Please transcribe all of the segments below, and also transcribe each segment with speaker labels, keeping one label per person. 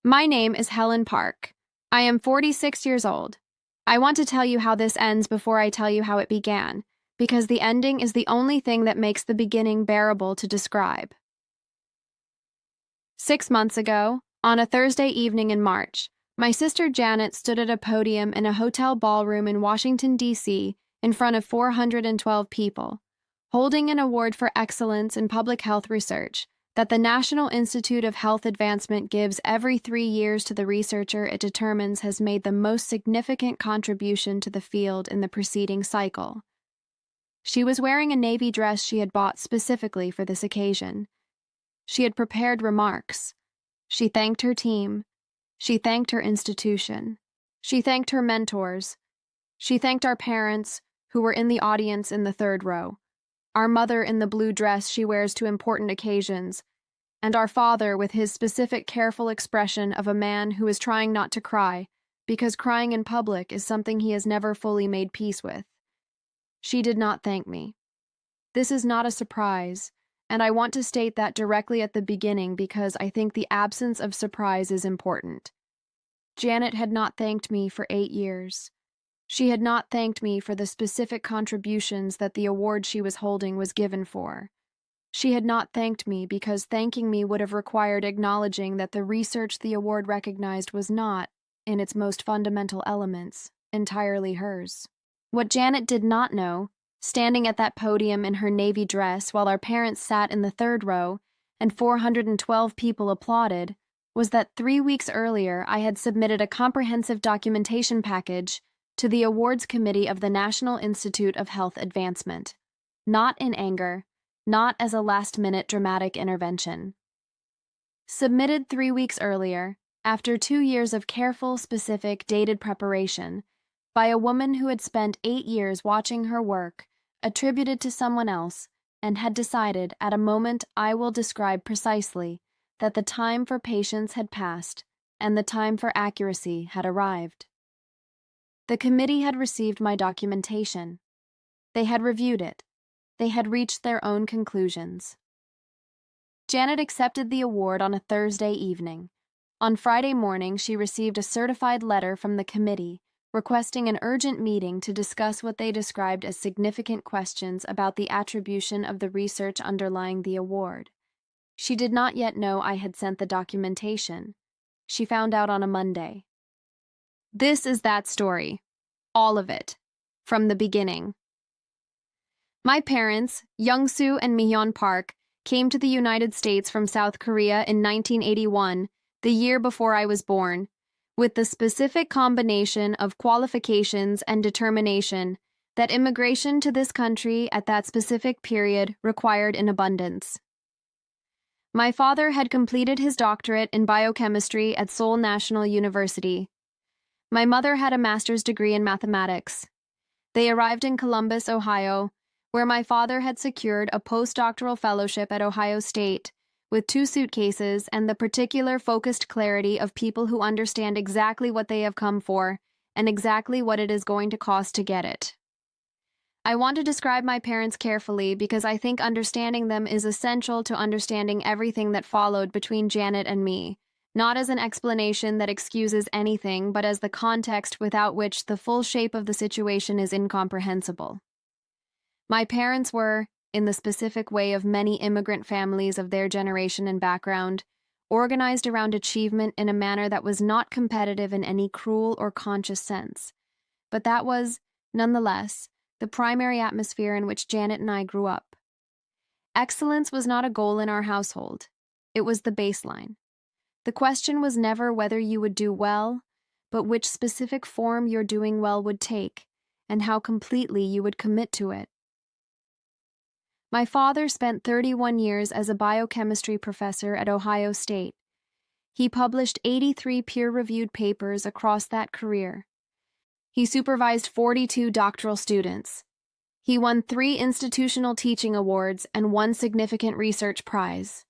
Speaker 1: My name is Helen Park. I am 46 years old. I want to tell you how this ends before I tell you how it began, because the ending is the only thing that makes the beginning bearable to describe. 6 months ago, on a Thursday evening in March, my sister Janet stood at a podium in a hotel ballroom in Washington, D.C., in front of 412 people, holding an award for excellence in public health research that the National Institute of Health Advancement gives every 3 years to the researcher it determines has made the most significant contribution to the field in the preceding cycle. She was wearing a navy dress she had bought specifically for this occasion. She had prepared remarks. She thanked her team. She thanked her institution. She thanked her mentors. She thanked our parents, who were in the audience in the third row, our mother in the blue dress she wears to important occasions, and our father with his specific careful expression of a man who is trying not to cry, because crying in public is something he has never fully made peace with. She did not thank me. This is not a surprise, and I want to state that directly at the beginning because I think the absence of surprise is important. Janet had not thanked me for 8 years. She had not thanked me for the specific contributions that the award she was holding was given for. She had not thanked me because thanking me would have required acknowledging that the research the award recognized was not, in its most fundamental elements, entirely hers. What Janet did not know, standing at that podium in her navy dress while our parents sat in the third row and 412 people applauded, was that 3 weeks earlier I had submitted a comprehensive documentation package to the awards committee of the National Institute of Health Advancement, not in anger, not as a last-minute dramatic intervention. Submitted 3 weeks earlier, after 2 years of careful, specific, dated preparation, by a woman who had spent 8 years watching her work, attributed to someone else, and had decided at a moment I will describe precisely that the time for patience had passed and the time for accuracy had arrived. The committee had received my documentation. They had reviewed it. They had reached their own conclusions. Janet accepted the award on a Thursday evening. On Friday morning, she received a certified letter from the committee requesting an urgent meeting to discuss what they described as significant questions about the attribution of the research underlying the award. She did not yet know I had sent the documentation. She found out on a Monday. This is that story. All of it. From the beginning. My parents, Young-soo and Mi-hyun Park, came to the United States from South Korea in 1981, the year before I was born, with the specific combination of qualifications and determination that immigration to this country at that specific period required in abundance. My father had completed his doctorate in biochemistry at Seoul National University. My mother had a master's degree in mathematics. They arrived in Columbus, Ohio, where my father had secured a postdoctoral fellowship at Ohio State, with 2 suitcases and the particular focused clarity of people who understand exactly what they have come for and exactly what it is going to cost to get it. I want to describe my parents carefully because I think understanding them is essential to understanding everything that followed between Janet and me, not as an explanation that excuses anything, but as the context without which the full shape of the situation is incomprehensible. My parents were, in the specific way of many immigrant families of their generation and background, organized around achievement in a manner that was not competitive in any cruel or conscious sense. But that was, nonetheless, the primary atmosphere in which Janet and I grew up. Excellence was not a goal in our household. It was the baseline. The question was never whether you would do well, but which specific form your doing well would take, and how completely you would commit to it. My father spent 31 years as a biochemistry professor at Ohio State. He published 83 peer-reviewed papers across that career. He supervised 42 doctoral students. He won 3 institutional teaching awards and 1 significant research prize.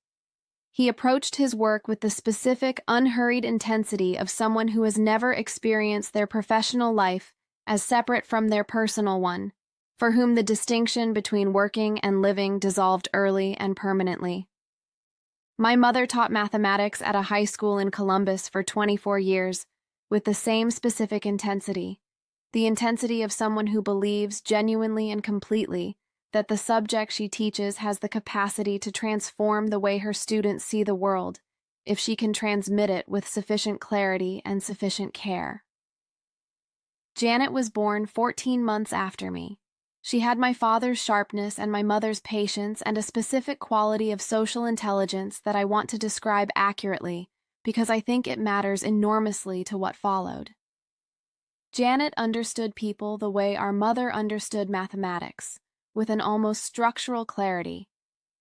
Speaker 1: He approached his work with the specific, unhurried intensity of someone who has never experienced their professional life as separate from their personal one, for whom the distinction between working and living dissolved early and permanently. My mother taught mathematics at a high school in Columbus for 24 years, with the same specific intensity, the intensity of someone who believes genuinely and completely that the subject she teaches has the capacity to transform the way her students see the world, if she can transmit it with sufficient clarity and sufficient care. Janet was born 14 months after me. She had my father's sharpness and my mother's patience and a specific quality of social intelligence that I want to describe accurately because I think it matters enormously to what followed. Janet understood people the way our mother understood mathematics, with an almost structural clarity,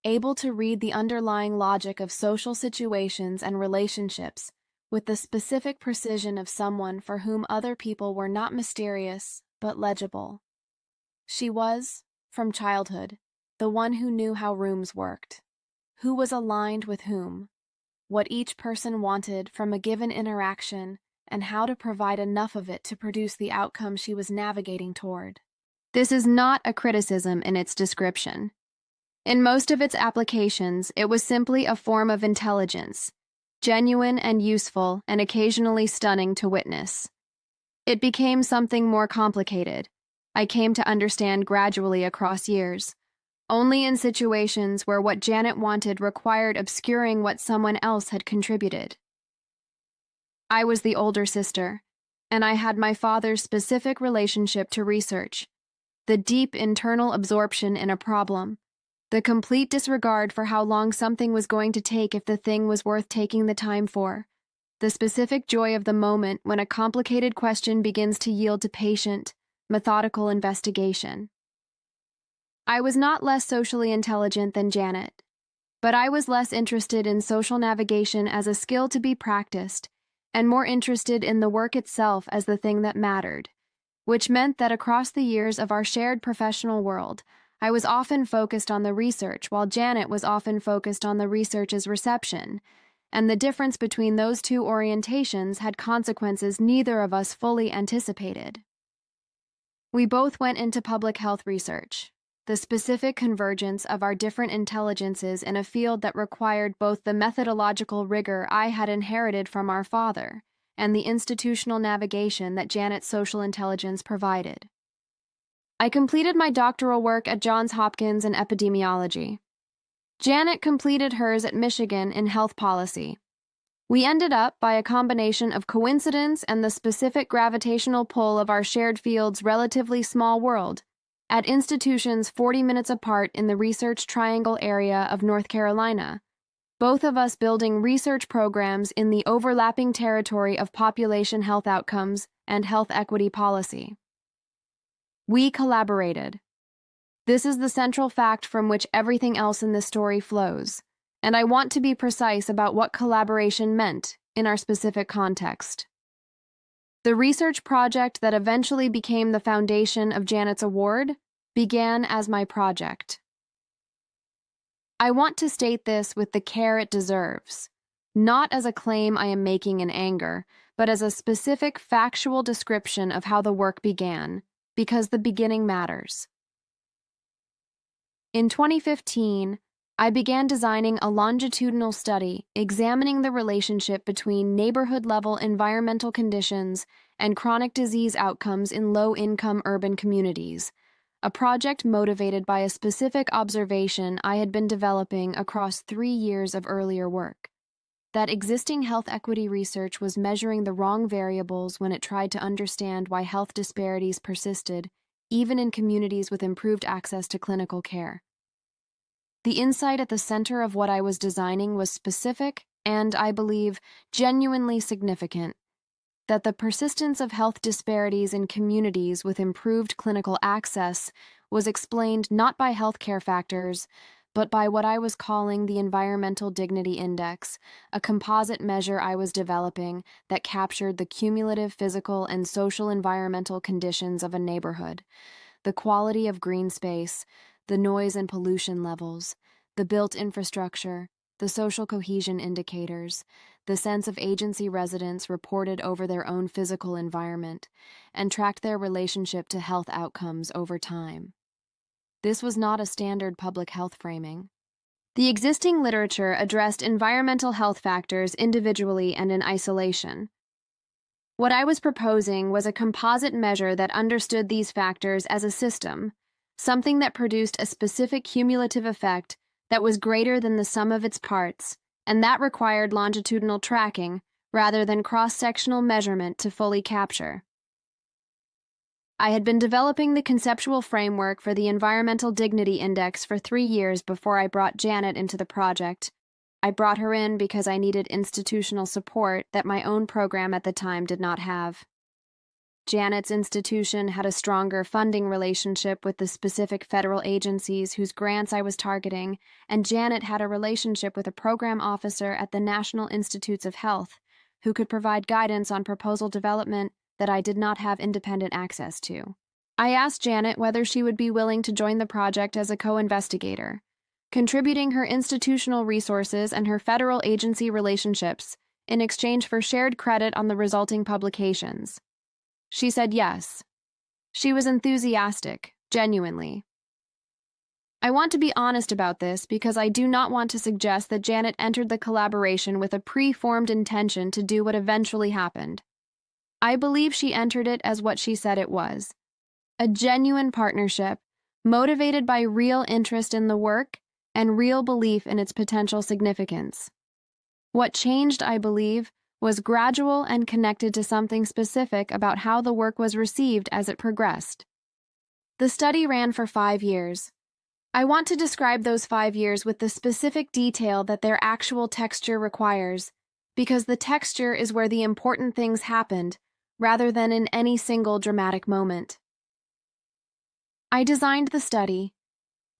Speaker 1: able to read the underlying logic of social situations and relationships with the specific precision of someone for whom other people were not mysterious but legible. She was, from childhood, the one who knew how rooms worked, who was aligned with whom, what each person wanted from a given interaction, and how to provide enough of it to produce the outcome she was navigating toward. This is not a criticism in its description. In most of its applications, it was simply a form of intelligence, genuine and useful and occasionally stunning to witness. It became something more complicated. I came to understand gradually across years, only in situations where what Janet wanted required obscuring what someone else had contributed. I was the older sister, and I had my father's specific relationship to research, the deep internal absorption in a problem, the complete disregard for how long something was going to take if the thing was worth taking the time for, the specific joy of the moment when a complicated question begins to yield to patient, methodical investigation. I was not less socially intelligent than Janet, but I was less interested in social navigation as a skill to be practiced and more interested in the work itself as the thing that mattered, which meant that across the years of our shared professional world, I was often focused on the research while Janet was often focused on the research's reception, and the difference between those two orientations had consequences neither of us fully anticipated. We both went into public health research, the specific convergence of our different intelligences in a field that required both the methodological rigor I had inherited from our father and the institutional navigation that Janet's social intelligence provided. I completed my doctoral work at Johns Hopkins in epidemiology. Janet completed hers at Michigan in health policy. We ended up, by a combination of coincidence and the specific gravitational pull of our shared field's relatively small world, at institutions 40 minutes apart in the Research Triangle area of North Carolina, both of us building research programs in the overlapping territory of population health outcomes and health equity policy. We collaborated. This is the central fact from which everything else in this story flows, and I want to be precise about what collaboration meant in our specific context. The research project that eventually became the foundation of Janet's award began as my project. I want to state this with the care it deserves, not as a claim I am making in anger, but as a specific factual description of how the work began, because the beginning matters. In 2015, I began designing a longitudinal study examining the relationship between neighborhood-level environmental conditions and chronic disease outcomes in low-income urban communities, a project motivated by a specific observation I had been developing across 3 years of earlier work. That existing health equity research was measuring the wrong variables when it tried to understand why health disparities persisted, even in communities with improved access to clinical care. The insight at the center of what I was designing was specific and, I believe, genuinely significant: that the persistence of health disparities in communities with improved clinical access was explained not by healthcare factors, but by what I was calling the Environmental Dignity Index, a composite measure I was developing that captured the cumulative physical and social environmental conditions of a neighborhood, the quality of green space, the noise and pollution levels, the built infrastructure, the social cohesion indicators, the sense of agency residents reported over their own physical environment, and tracked their relationship to health outcomes over time. This was not a standard public health framing. The existing literature addressed environmental health factors individually and in isolation. What I was proposing was a composite measure that understood these factors as a system, something that produced a specific cumulative effect that was greater than the sum of its parts, and that required longitudinal tracking rather than cross-sectional measurement to fully capture. I had been developing the conceptual framework for the Environmental Dignity Index for 3 years before I brought Janet into the project. I brought her in because I needed institutional support that my own program at the time did not have. Janet's institution had a stronger funding relationship with the specific federal agencies whose grants I was targeting, and Janet had a relationship with a program officer at the National Institutes of Health who could provide guidance on proposal development that I did not have independent access to. I asked Janet whether she would be willing to join the project as a co-investigator, contributing her institutional resources and her federal agency relationships in exchange for shared credit on the resulting publications. She said yes. She was enthusiastic, genuinely. I want to be honest about this because I do not want to suggest that Janet entered the collaboration with a pre-formed intention to do what eventually happened. I believe she entered it as what she said it was: a genuine partnership, motivated by real interest in the work and real belief in its potential significance. What changed, I believe, was gradual and connected to something specific about how the work was received as it progressed. The study ran for 5 years. I want to describe those 5 years with the specific detail that their actual texture requires, because the texture is where the important things happened, rather than in any single dramatic moment. I designed the study.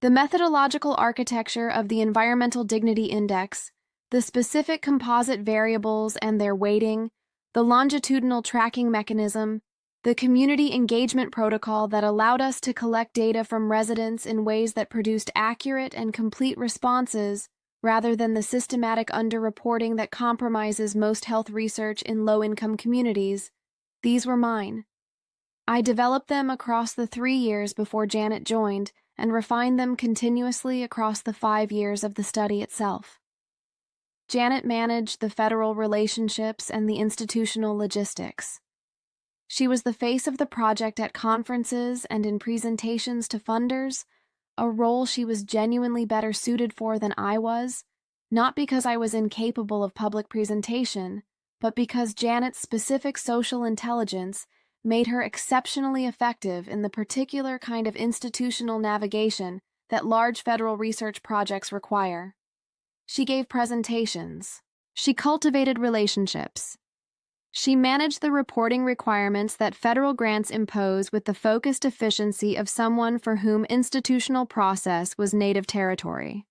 Speaker 1: The methodological architecture of the Environmental Dignity Index, the specific composite variables and their weighting, the longitudinal tracking mechanism, the community engagement protocol that allowed us to collect data from residents in ways that produced accurate and complete responses rather than the systematic underreporting that compromises most health research in low-income communities. These were mine. I developed them across the 3 years before Janet joined and refined them continuously across the 5 years of the study itself. Janet managed the federal relationships and the institutional logistics. She was the face of the project at conferences and in presentations to funders, a role she was genuinely better suited for than I was, not because I was incapable of public presentation, but because Janet's specific social intelligence made her exceptionally effective in the particular kind of institutional navigation that large federal research projects require. She gave presentations. She cultivated relationships. She managed the reporting requirements that federal grants impose with the focused efficiency of someone for whom institutional process was native territory.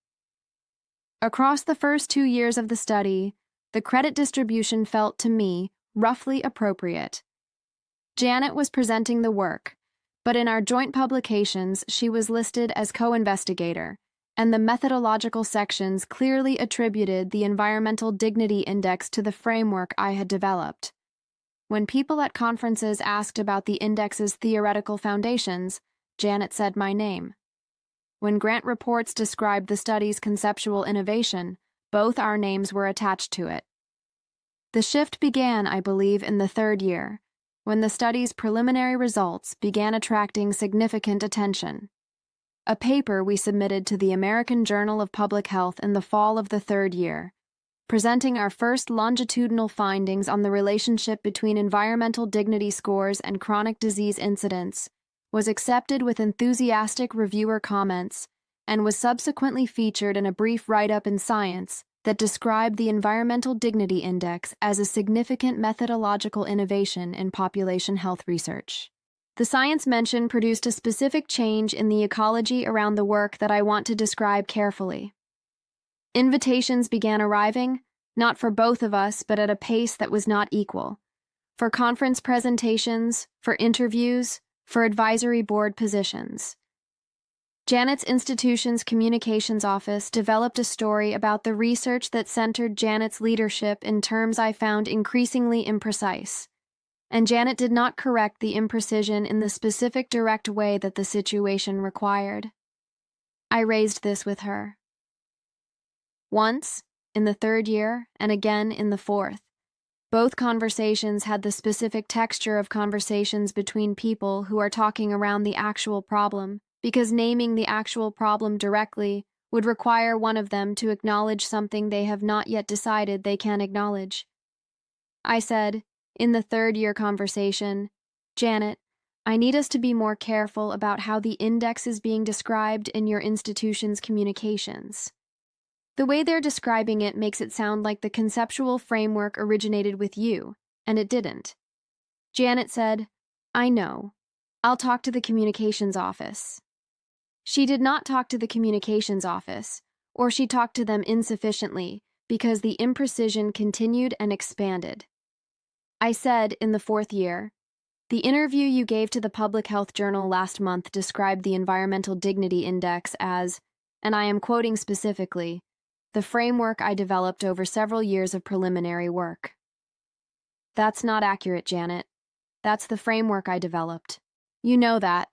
Speaker 1: Across the first 2 years of the study, the credit distribution felt to me roughly appropriate. Janet was presenting the work, but in our joint publications she was listed as co-investigator, and the methodological sections clearly attributed the Environmental Dignity Index to the framework I had developed. When people at conferences asked about the index's theoretical foundations, Janet said my name. When grant reports described the study's conceptual innovation, both our names were attached to it. The shift began, I believe, in the 3rd year, when the study's preliminary results began attracting significant attention. A paper we submitted to the American Journal of Public Health in the fall of the 3rd year, presenting our first longitudinal findings on the relationship between environmental dignity scores and chronic disease incidence, was accepted with enthusiastic reviewer comments and was subsequently featured in a brief write-up in Science that described the Environmental Dignity Index as a significant methodological innovation in population health research. The Science mention produced a specific change in the ecology around the work that I want to describe carefully. Invitations began arriving, not for both of us, but at a pace that was not equal. For conference presentations, for interviews, for advisory board positions. Janet's institution's communications office developed a story about the research that centered Janet's leadership in terms I found increasingly imprecise. And Janet did not correct the imprecision in the specific direct way that the situation required. I raised this with her. once in the third year and again in the fourth. Both conversations had the specific texture of conversations between people who are talking around the actual problem, because naming the actual problem directly would require one of them to acknowledge something they have not yet decided they can acknowledge. I said, in the third-year conversation, "Janet, I need us to be more careful about how the index is being described in your institution's communications. The way they're describing it makes it sound like the conceptual framework originated with you, and it didn't." Janet said, "I know. I'll talk to the communications office." She did not talk to the communications office, or she talked to them insufficiently because the imprecision continued and expanded. I said, in the fourth year, "The interview you gave to the Public Health Journal last month described the Environmental Dignity Index as, and I am quoting specifically, the framework I developed over several years of preliminary work." "That's not accurate, Janet. That's the framework I developed. You know that."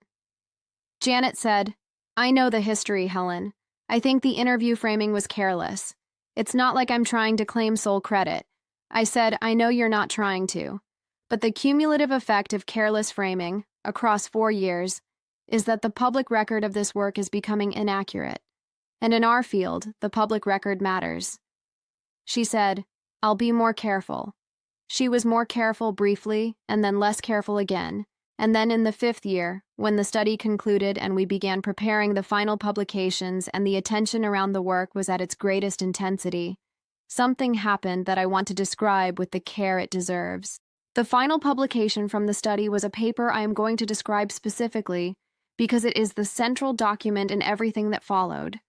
Speaker 1: Janet said, "I know the history, Helen. I think the interview framing was careless. It's not like I'm trying to claim sole credit." I said, "I know you're not trying to. But the cumulative effect of careless framing, across 4 years, is that the public record of this work is becoming inaccurate. And in our field, the public record matters." She said, "I'll be more careful." She was more careful briefly, and then less careful again. And then in the fifth year, when the study concluded and we began preparing the final publications and the attention around the work was at its greatest intensity, something happened that I want to describe with the care it deserves. The final publication from the study was a paper I am going to describe specifically because it is the central document in everything that followed.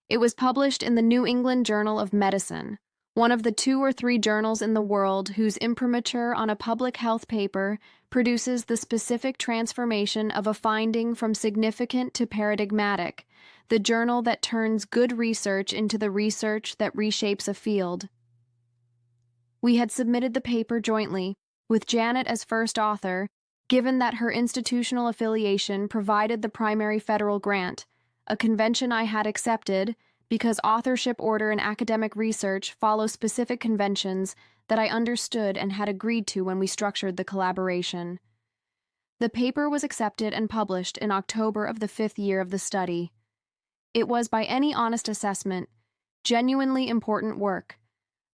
Speaker 1: It was published in the New England Journal of Medicine, one of the 2 or 3 journals in the world whose imprimatur on a public health paper produces the specific transformation of a finding from significant to paradigmatic, the journal that turns good research into the research that reshapes a field. We had submitted the paper jointly, with Janet as first author, given that her institutional affiliation provided the primary federal grant, a convention I had accepted because authorship order in academic research follow specific conventions that I understood and had agreed to when we structured the collaboration. The paper was accepted and published in October of the 5th year of the study. It was, by any honest assessment, genuinely important work,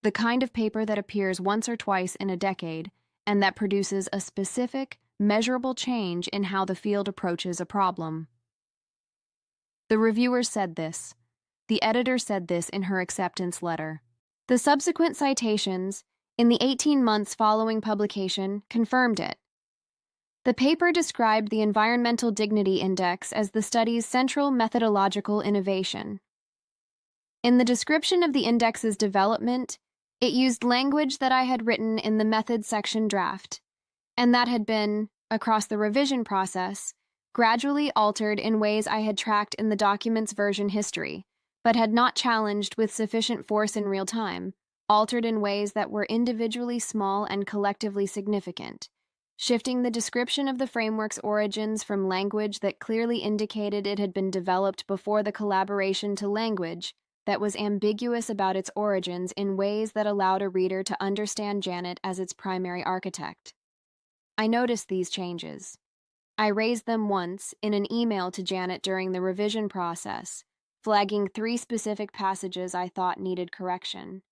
Speaker 1: the kind of paper that appears once or twice in a decade and that produces a specific, measurable change in how the field approaches a problem. The reviewers said this. The editor said this in her acceptance letter. The subsequent citations, in the 18 months following publication, confirmed it. The paper described the Environmental Dignity Index as the study's central methodological innovation. In the description of the index's development, it used language that I had written in the methods section draft, and that had been, across the revision process, gradually altered in ways I had tracked in the document's version history, but had not challenged with sufficient force in real time, altered in ways that were individually small and collectively significant, shifting the description of the framework's origins from language that clearly indicated it had been developed before the collaboration to language that was ambiguous about its origins in ways that allowed a reader to understand Janet as its primary architect. I noticed these changes. I raised them once in an email to Janet during the revision process, flagging 3 specific passages I thought needed correction.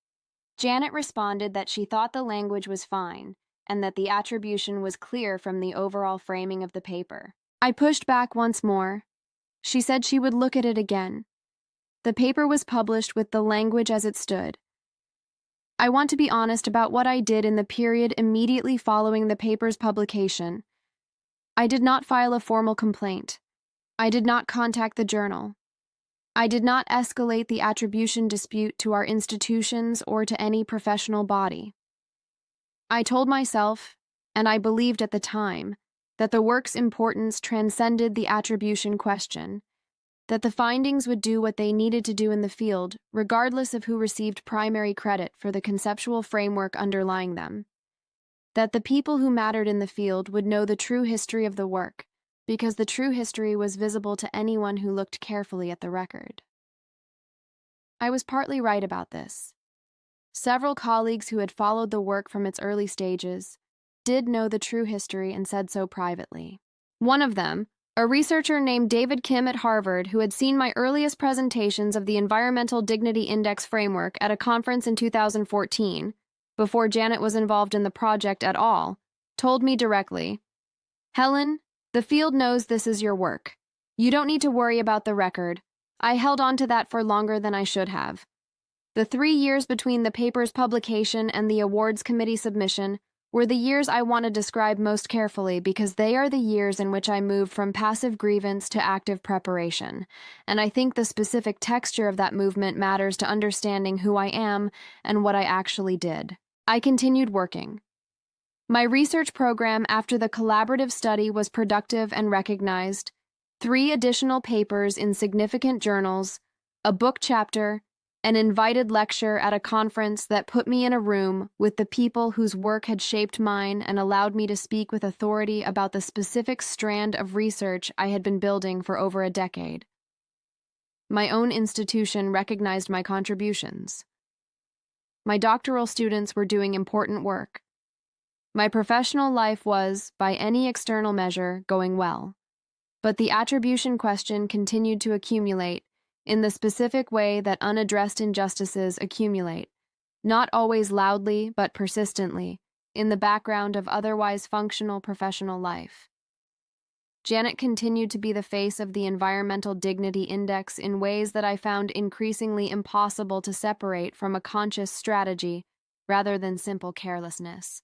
Speaker 1: Janet responded that she thought the language was fine, and that the attribution was clear from the overall framing of the paper. I pushed back once more. She said she would look at it again. The paper was published with the language as it stood. I want to be honest about what I did in the period immediately following the paper's publication. I did not file a formal complaint. I did not contact the journal. I did not escalate the attribution dispute to our institutions or to any professional body. I told myself, and I believed at the time, that the work's importance transcended the attribution question, that the findings would do what they needed to do in the field, regardless of who received primary credit for the conceptual framework underlying them, that the people who mattered in the field would know the true history of the work, because the true history was visible to anyone who looked carefully at the record. I was partly right about this. Several colleagues who had followed the work from its early stages did know the true history and said so privately. One of them, a researcher named David Kim at Harvard, who had seen my earliest presentations of the Environmental Dignity Index framework at a conference in 2014, before Janet was involved in the project at all, told me directly, "Helen, the field knows this is your work. You don't need to worry about the record. I held on to that for longer than I should have. The 3 years between the paper's publication and the awards committee submission were the years I want to describe most carefully because they are the years in which I moved from passive grievance to active preparation, and I think the specific texture of that movement matters to understanding who I am and what I actually did." I continued working. My research program after the collaborative study was productive and recognized. 3 additional papers in significant journals, a book chapter, an invited lecture at a conference that put me in a room with the people whose work had shaped mine and allowed me to speak with authority about the specific strand of research I had been building for over a decade. My own institution recognized my contributions. My doctoral students were doing important work. My professional life was, by any external measure, going well. But the attribution question continued to accumulate in the specific way that unaddressed injustices accumulate, not always loudly but persistently, in the background of otherwise functional professional life. Janet continued to be the face of the Environmental Dignity Index in ways that I found increasingly impossible to separate from a conscious strategy rather than simple carelessness.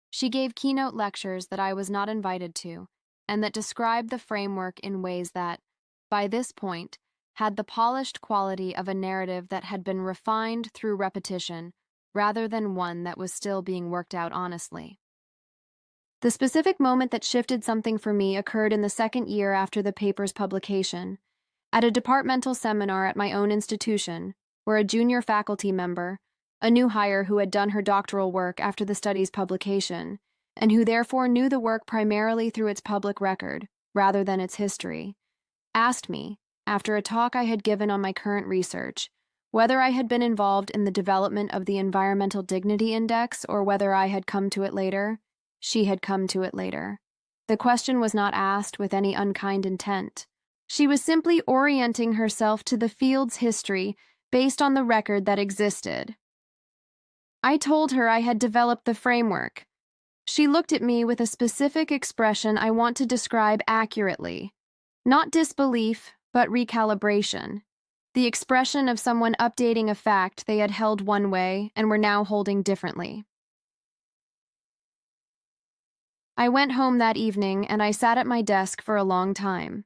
Speaker 1: She gave keynote lectures that I was not invited to, and that described the framework in ways that, by this point, had the polished quality of a narrative that had been refined through repetition, rather than one that was still being worked out honestly. The specific moment that shifted something for me occurred in the second year after the paper's publication, at a departmental seminar at my own institution, where a junior faculty member, a new hire who had done her doctoral work after the study's publication, and who therefore knew the work primarily through its public record, rather than its history, asked me, after a talk I had given on my current research, whether I had been involved in the development of the Environmental Dignity Index or whether I had come to it later. She had come to it later. The question was not asked with any unkind intent. She was simply orienting herself to the field's history based on the record that existed. I told her I had developed the framework. She looked at me with a specific expression I want to describe accurately. Not disbelief, but recalibration. The expression of someone updating a fact they had held one way and were now holding differently. I went home that evening and I sat at my desk for a long time.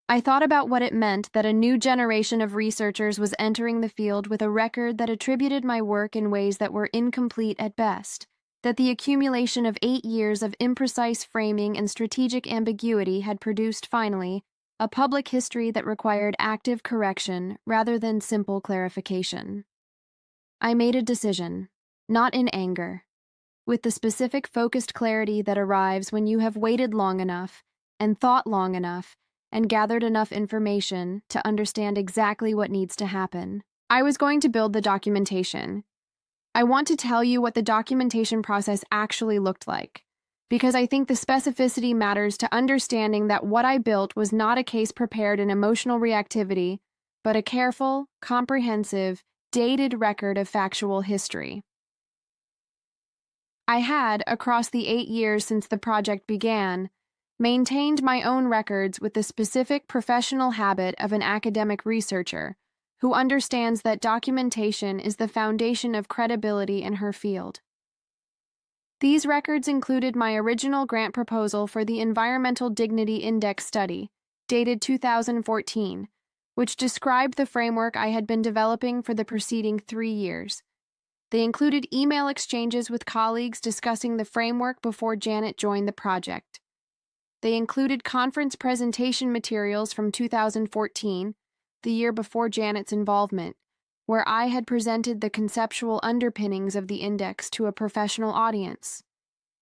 Speaker 1: I thought about what it meant that a new generation of researchers was entering the field with a record that attributed my work in ways that were incomplete at best, that the accumulation of 8 years of imprecise framing and strategic ambiguity had produced, finally, a public history that required active correction rather than simple clarification. I made a decision, not in anger, with the specific focused clarity that arrives when you have waited long enough and thought long enough and gathered enough information to understand exactly what needs to happen. I was going to build the documentation. I want to tell you what the documentation process actually looked like, because I think the specificity matters to understanding that what I built was not a case prepared in emotional reactivity, but a careful, comprehensive, dated record of factual history. I had, across the 8 years since the project began, maintained my own records with the specific professional habit of an academic researcher who understands that documentation is the foundation of credibility in her field. These records included my original grant proposal for the Environmental Dignity Index study, dated 2014, which described the framework I had been developing for the preceding 3 years. They included email exchanges with colleagues discussing the framework before Janet joined the project. They included conference presentation materials from 2014, the year before Janet's involvement, where I had presented the conceptual underpinnings of the index to a professional audience.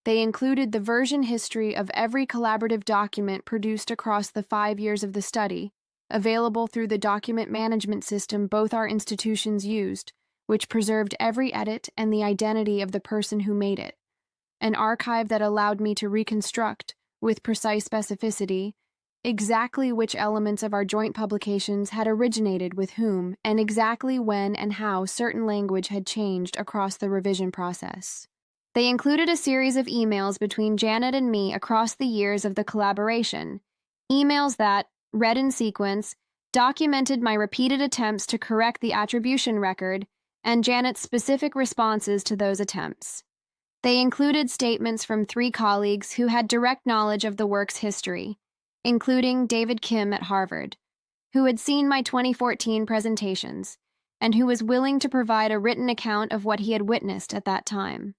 Speaker 1: They included the version history of every collaborative document produced across the 5 years of the study, available through the document management system both our institutions used, which preserved every edit and the identity of the person who made it. An archive that allowed me to reconstruct, with precise specificity, exactly which elements of our joint publications had originated with whom, and exactly when and how certain language had changed across the revision process. They included a series of emails between Janet and me across the years of the collaboration, emails that, read in sequence, documented my repeated attempts to correct the attribution record and Janet's specific responses to those attempts. They included statements from 3 colleagues who had direct knowledge of the work's history, including David Kim at Harvard, who had seen my 2014 presentations and who was willing to provide a written account of what he had witnessed at that time.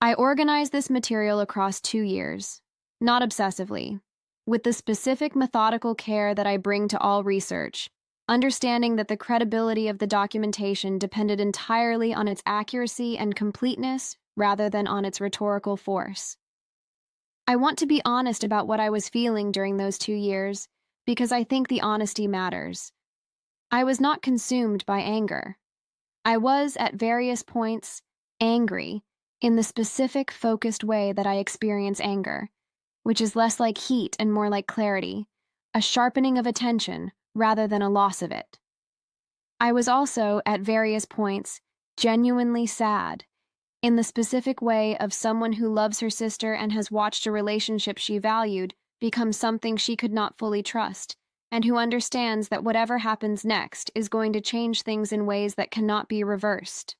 Speaker 1: I organized this material across 2 years, not obsessively, with the specific methodical care that I bring to all research, understanding that the credibility of the documentation depended entirely on its accuracy and completeness rather than on its rhetorical force. I want to be honest about what I was feeling during those 2 years, because I think the honesty matters. I was not consumed by anger. I was, at various points, angry, in the specific, focused way that I experience anger, which is less like heat and more like clarity, a sharpening of attention rather than a loss of it. I was also, at various points, genuinely sad, in the specific way of someone who loves her sister and has watched a relationship she valued become something she could not fully trust, and who understands that whatever happens next is going to change things in ways that cannot be reversed.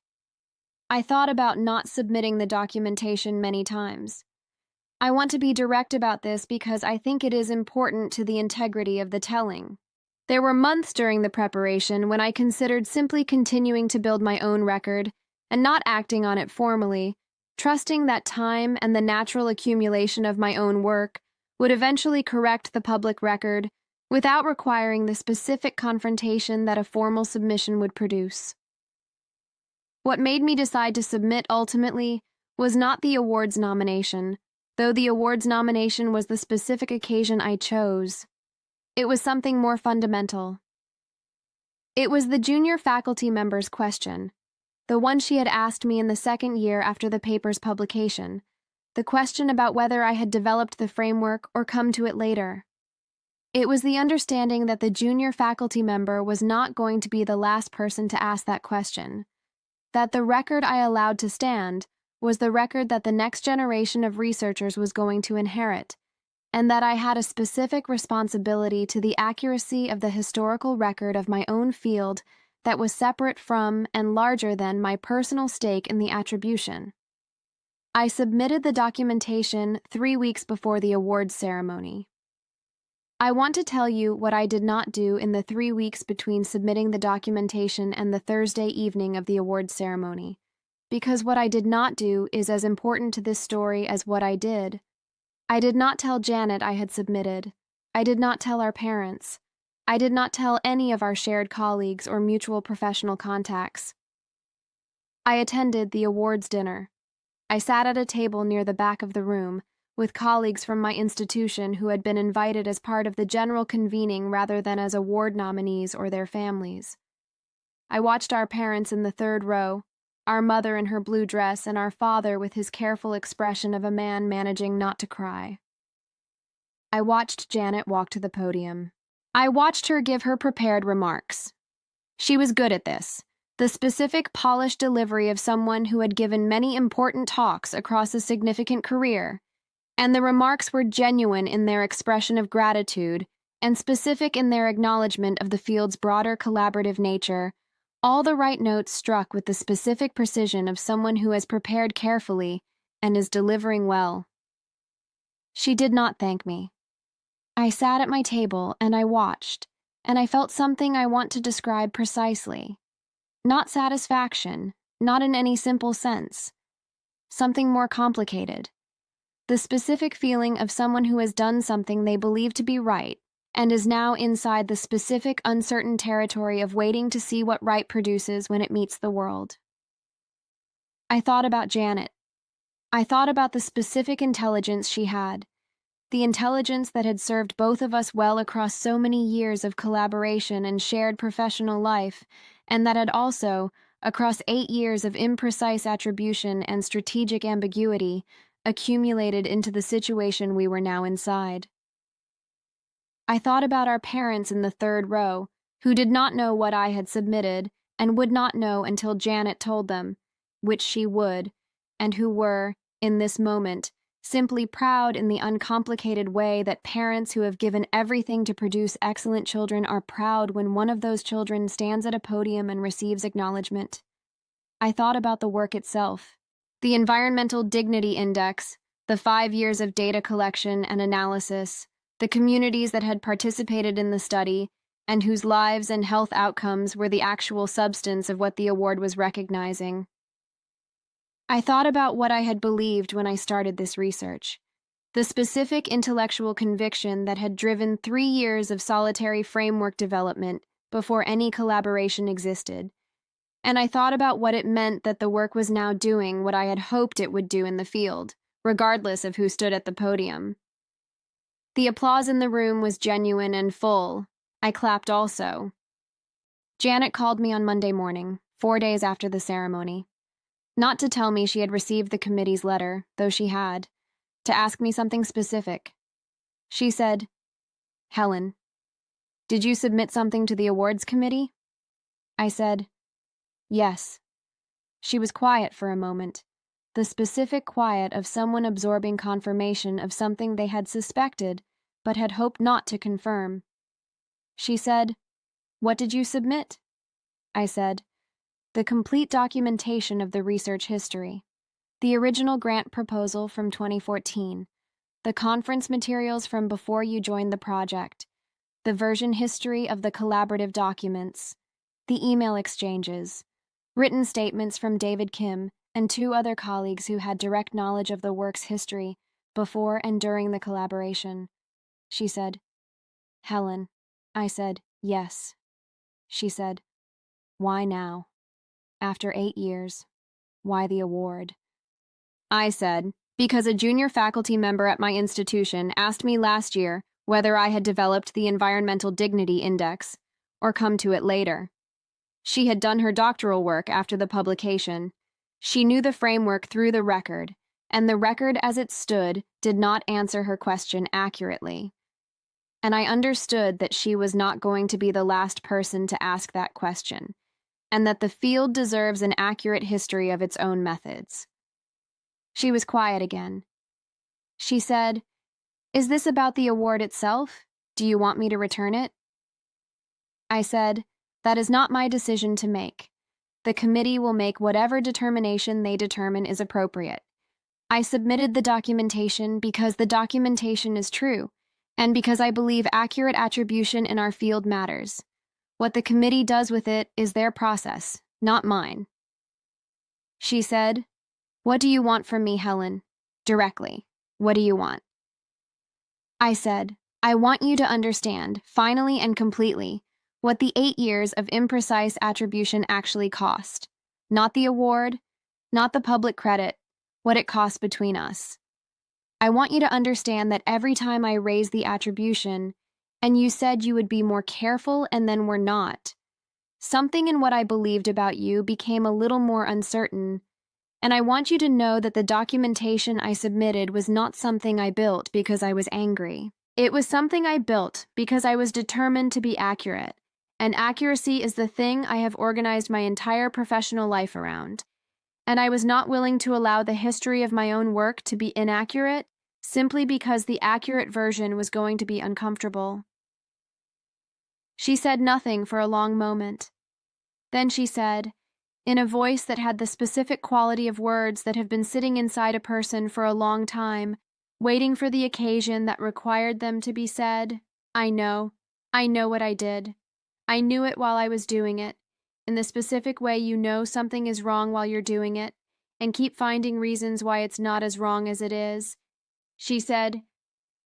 Speaker 1: I thought about not submitting the documentation many times. I want to be direct about this because I think it is important to the integrity of the telling. There were months during the preparation when I considered simply continuing to build my own record and not acting on it formally, trusting that time and the natural accumulation of my own work would eventually correct the public record without requiring the specific confrontation that a formal submission would produce. What made me decide to submit ultimately was not the awards nomination, though the awards nomination was the specific occasion I chose. It was something more fundamental. It was the junior faculty member's question, the one she had asked me in the 2nd year after the paper's publication, the question about whether I had developed the framework or come to it later. It was the understanding that the junior faculty member was not going to be the last person to ask that question, that the record I allowed to stand was the record that the next generation of researchers was going to inherit, and that I had a specific responsibility to the accuracy of the historical record of my own field that was separate from and larger than my personal stake in the attribution. I submitted the documentation 3 weeks before the awards ceremony. I want to tell you what I did not do in the 3 weeks between submitting the documentation and the Thursday evening of the awards ceremony, because what I did not do is as important to this story as what I did. I did not tell Janet I had submitted. I did not tell our parents. I did not tell any of our shared colleagues or mutual professional contacts. I attended the awards dinner. I sat at a table near the back of the room, with colleagues from my institution who had been invited as part of the general convening rather than as award nominees or their families. I watched our parents in the 3rd row, our mother in her blue dress and our father with his careful expression of a man managing not to cry. I watched Janet walk to the podium. I watched her give her prepared remarks. She was good at this, the specific polished delivery of someone who had given many important talks across a significant career, and the remarks were genuine in their expression of gratitude and specific in their acknowledgement of the field's broader collaborative nature, all the right notes struck with the specific precision of someone who has prepared carefully and is delivering well. She did not thank me. I sat at my table and I watched, and I felt something I want to describe precisely. Not satisfaction, not in any simple sense. Something more complicated. The specific feeling of someone who has done something they believe to be right and is now inside the specific uncertain territory of waiting to see what right produces when it meets the world. I thought about Janet. I thought about the specific intelligence she had, the intelligence that had served both of us well across so many years of collaboration and shared professional life, and that had also, across 8 years of imprecise attribution and strategic ambiguity, accumulated into the situation we were now inside. I thought about our parents in the third row, who did not know what I had submitted and would not know until Janet told them, which she would, and who were, in this moment, simply proud in the uncomplicated way that parents who have given everything to produce excellent children are proud when one of those children stands at a podium and receives acknowledgement. I thought about the work itself. The Environmental Dignity Index, the 5 years of data collection and analysis, the communities that had participated in the study, and whose lives and health outcomes were the actual substance of what the award was recognizing. I thought about what I had believed when I started this research, the specific intellectual conviction that had driven 3 years of solitary framework development before any collaboration existed. And I thought about what it meant that the work was now doing what I had hoped it would do in the field, regardless of who stood at the podium. The applause in the room was genuine and full. I clapped also. Janet called me on Monday morning, 4 days after the ceremony. Not to tell me she had received the committee's letter, though she had, to ask me something specific. She said, "Helen, did you submit something to the awards committee?" I said, "Yes." She was quiet for a moment, the specific quiet of someone absorbing confirmation of something they had suspected but had hoped not to confirm. She said, "What did you submit?" I said, "The complete documentation of the research history, the original grant proposal from 2014, the conference materials from before you joined the project, the version history of the collaborative documents, the email exchanges, written statements from David Kim and 2 other colleagues who had direct knowledge of the work's history before and during the collaboration." She said, "Helen." I said, "Yes." She said, "Why now? After 8 years, why the award?" I said, "Because a junior faculty member at my institution asked me last year whether I had developed the Environmental Dignity Index, or come to it later. She had done her doctoral work after the publication. She knew the framework through the record, and the record as it stood did not answer her question accurately. And I understood that she was not going to be the last person to ask that question, and that the field deserves an accurate history of its own methods." She was quiet again. She said, "Is this about the award itself? Do you want me to return it?" I said, "That is not my decision to make. The committee will make whatever determination they determine is appropriate. I submitted the documentation because the documentation is true, and because I believe accurate attribution in our field matters. What the committee does with it is their process, not mine." She said, "What do you want from me, Helen? Directly. What do you want?" I said, "I want you to understand, finally and completely, what the 8 years of imprecise attribution actually cost. Not the award, not the public credit, what it cost between us. I want you to understand that every time I raised the attribution, and you said you would be more careful and then were not, something in what I believed about you became a little more uncertain, and I want you to know that the documentation I submitted was not something I built because I was angry. It was something I built because I was determined to be accurate, and accuracy is the thing I have organized my entire professional life around. And I was not willing to allow the history of my own work to be inaccurate simply because the accurate version was going to be uncomfortable." She said nothing for a long moment. Then she said, in a voice that had the specific quality of words that have been sitting inside a person for a long time, waiting for the occasion that required them to be said, I know what I did. I knew it while I was doing it, in the specific way you know something is wrong while you're doing it, and keep finding reasons why it's not as wrong as it is." She said,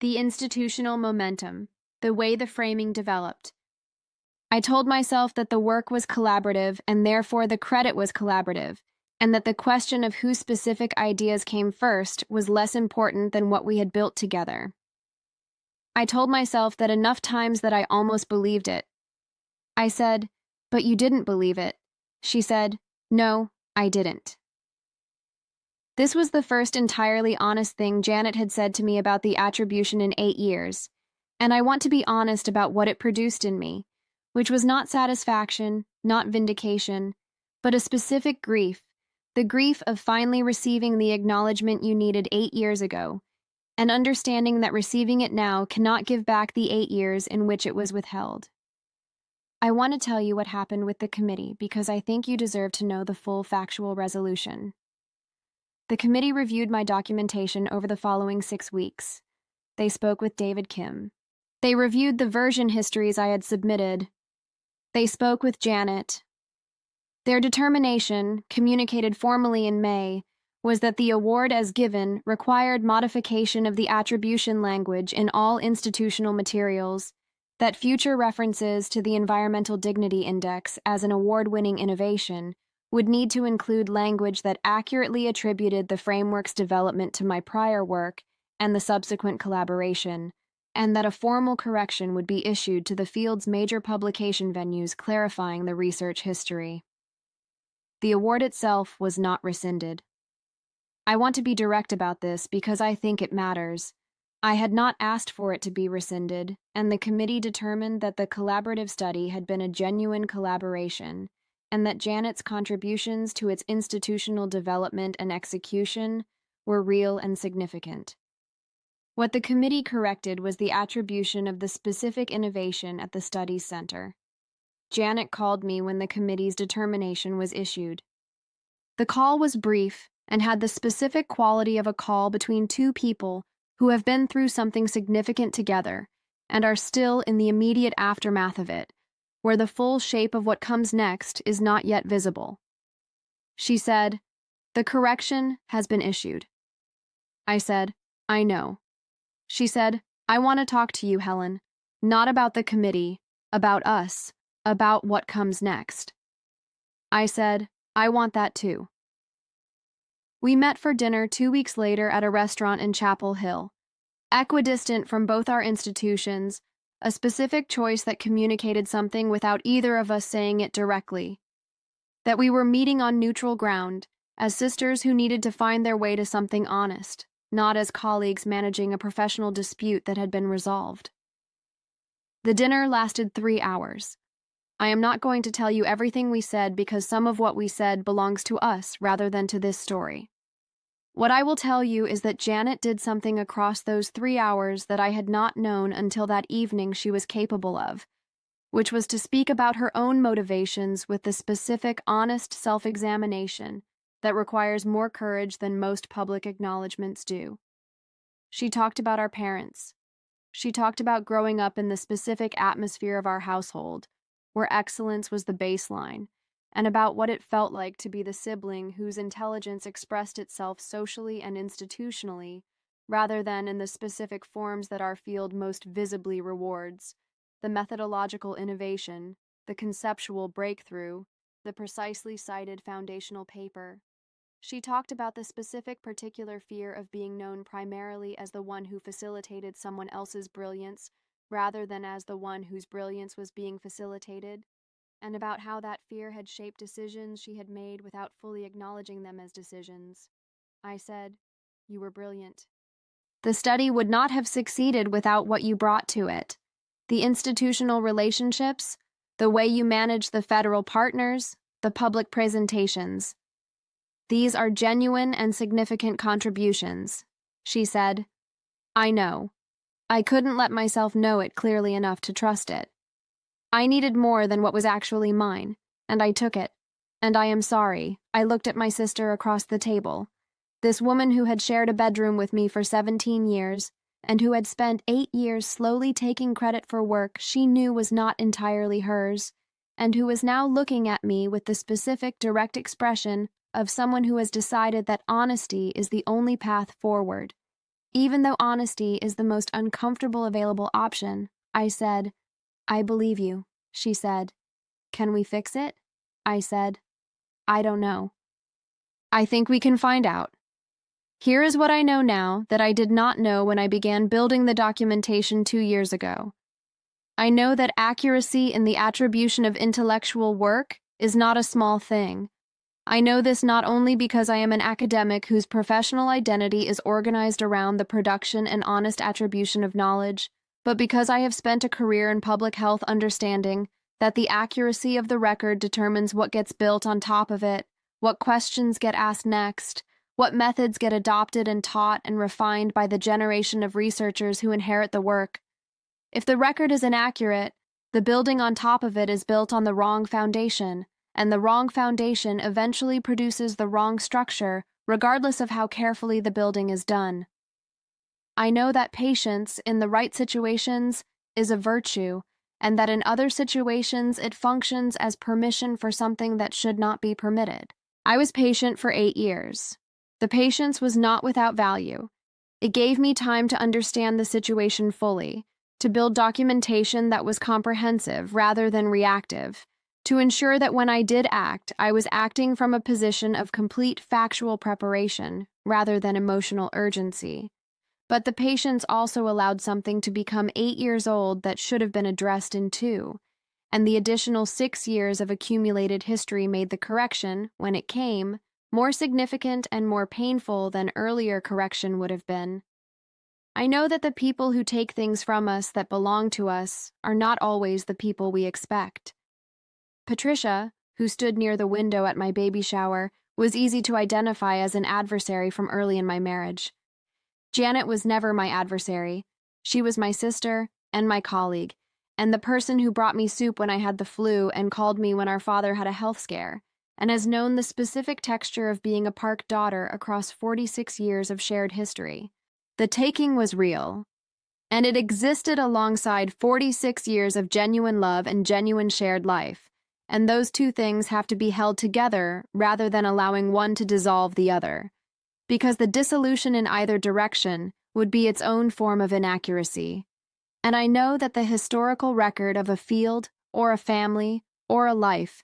Speaker 1: "The institutional momentum, the way the framing developed." I told myself that the work was collaborative and therefore the credit was collaborative, and that the question of whose specific ideas came first was less important than what we had built together. I told myself that enough times that I almost believed it. I said, "But you didn't believe it." She said, "No, I didn't." This was the first entirely honest thing Janet had said to me about the attribution in 8 years, and I want to be honest about what it produced in me, which was not satisfaction, not vindication, but a specific grief, the grief of finally receiving the acknowledgement you needed 8 years ago, and understanding that receiving it now cannot give back the 8 years in which it was withheld. I want to tell you what happened with the committee because I think you deserve to know the full factual resolution. The committee reviewed my documentation over the following 6 weeks. They spoke with David Kim. They reviewed the version histories I had submitted. They spoke with Janet. Their determination, communicated formally in May, was that the award as given required modification of the attribution language in all institutional materials, that future references to the Environmental Dignity Index as an award-winning innovation would need to include language that accurately attributed the framework's development to my prior work and the subsequent collaboration, and that a formal correction would be issued to the field's major publication venues clarifying the research history. The award itself was not rescinded. I want to be direct about this because I think it matters. I had not asked for it to be rescinded, and the committee determined that the collaborative study had been a genuine collaboration, and that Janet's contributions to its institutional development and execution were real and significant. What the committee corrected was the attribution of the specific innovation at the studies center. Janet called me when the committee's determination was issued. The call was brief and had the specific quality of a call between two people who have been through something significant together and are still in the immediate aftermath of it, where the full shape of what comes next is not yet visible. She said, "The correction has been issued." I said, "I know." She said, "I want to talk to you, Helen, not about the committee, about us, about what comes next." I said, "I want that too." We met for dinner 2 weeks later at a restaurant in Chapel Hill. Equidistant from both our institutions, a specific choice that communicated something without either of us saying it directly. That we were meeting on neutral ground, as sisters who needed to find their way to something honest, not as colleagues managing a professional dispute that had been resolved. The dinner lasted 3 hours. I am not going to tell you everything we said because some of what we said belongs to us rather than to this story. What I will tell you is that Janet did something across those 3 hours that I had not known until that evening she was capable of, which was to speak about her own motivations with the specific, honest self-examination that requires more courage than most public acknowledgments do. She talked about our parents. She talked about growing up in the specific atmosphere of our household, where excellence was the baseline, and about what it felt like to be the sibling whose intelligence expressed itself socially and institutionally, rather than in the specific forms that our field most visibly rewards: the methodological innovation, the conceptual breakthrough, the precisely cited foundational paper. She talked about the specific particular fear of being known primarily as the one who facilitated someone else's brilliance, rather than as the one whose brilliance was being facilitated, and about how that fear had shaped decisions she had made without fully acknowledging them as decisions. I said, "You were brilliant." The study would not have succeeded without what you brought to it. The institutional relationships, the way you manage the federal partners, the public presentations. These are genuine and significant contributions, she said. I know. I couldn't let myself know it clearly enough to trust it. I needed more than what was actually mine, and I took it. And I am sorry. I looked at my sister across the table. This woman who had shared a bedroom with me for 17 years, and who had spent 8 years slowly taking credit for work she knew was not entirely hers, and who was now looking at me with the specific direct expression of someone who has decided that honesty is the only path forward. Even though honesty is the most uncomfortable available option, I said, "I believe you," she said. "Can we fix it?" I said, "I don't know." "I think we can find out." Here is what I know now that I did not know when I began building the documentation 2 years ago. I know that accuracy in the attribution of intellectual work is not a small thing. I know this not only because I am an academic whose professional identity is organized around the production and honest attribution of knowledge, but because I have spent a career in public health understanding that the accuracy of the record determines what gets built on top of it, what questions get asked next, what methods get adopted and taught and refined by the generation of researchers who inherit the work. If the record is inaccurate, the building on top of it is built on the wrong foundation, and the wrong foundation eventually produces the wrong structure, regardless of how carefully the building is done. I know that patience in the right situations is a virtue, and that in other situations it functions as permission for something that should not be permitted. I was patient for 8 years. The patience was not without value. It gave me time to understand the situation fully, to build documentation that was comprehensive rather than reactive, to ensure that when I did act, I was acting from a position of complete factual preparation rather than emotional urgency. But the patience also allowed something to become 8 years old that should have been addressed in 2, and the additional 6 years of accumulated history made the correction, when it came, more significant and more painful than earlier correction would have been. I know that the people who take things from us that belong to us are not always the people we expect. Patricia, who stood near the window at my baby shower, was easy to identify as an adversary from early in my marriage. Janet was never my adversary. She was my sister and my colleague, and the person who brought me soup when I had the flu and called me when our father had a health scare, and has known the specific texture of being a Park daughter across 46 years of shared history. The taking was real, and it existed alongside 46 years of genuine love and genuine shared life, and those two things have to be held together rather than allowing one to dissolve the other, because the dissolution in either direction would be its own form of inaccuracy. And I know that the historical record of a field, or a family, or a life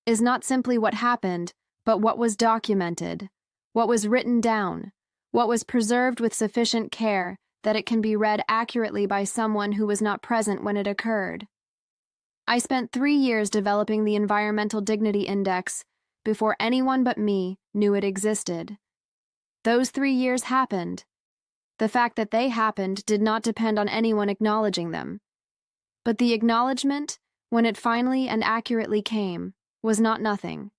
Speaker 1: is not simply what happened, but what was documented, what was written down, what was preserved with sufficient care that it can be read accurately by someone who was not present when it occurred. I spent 3 years developing the Environmental Dignity Index before anyone but me knew it existed. Those 3 years happened. The fact that they happened did not depend on anyone acknowledging them. But the acknowledgement, when it finally and accurately came, was not nothing.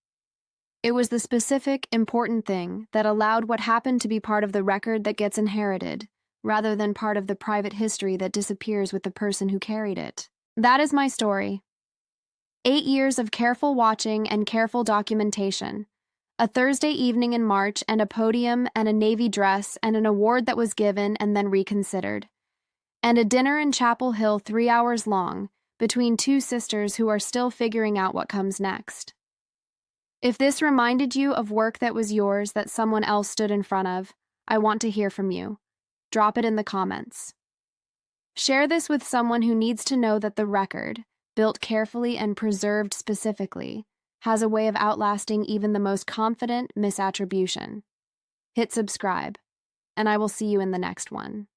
Speaker 1: It was the specific, important thing that allowed what happened to be part of the record that gets inherited, rather than part of the private history that disappears with the person who carried it. That is my story. 8 years of careful watching and careful documentation. A Thursday evening in March and a podium and a navy dress and an award that was given and then reconsidered. And a dinner in Chapel Hill 3 hours long between two sisters who are still figuring out what comes next. If this reminded you of work that was yours that someone else stood in front of, I want to hear from you. Drop it in the comments. Share this with someone who needs to know that the record, built carefully and preserved specifically, has a way of outlasting even the most confident misattribution. Hit subscribe, and I will see you in the next one.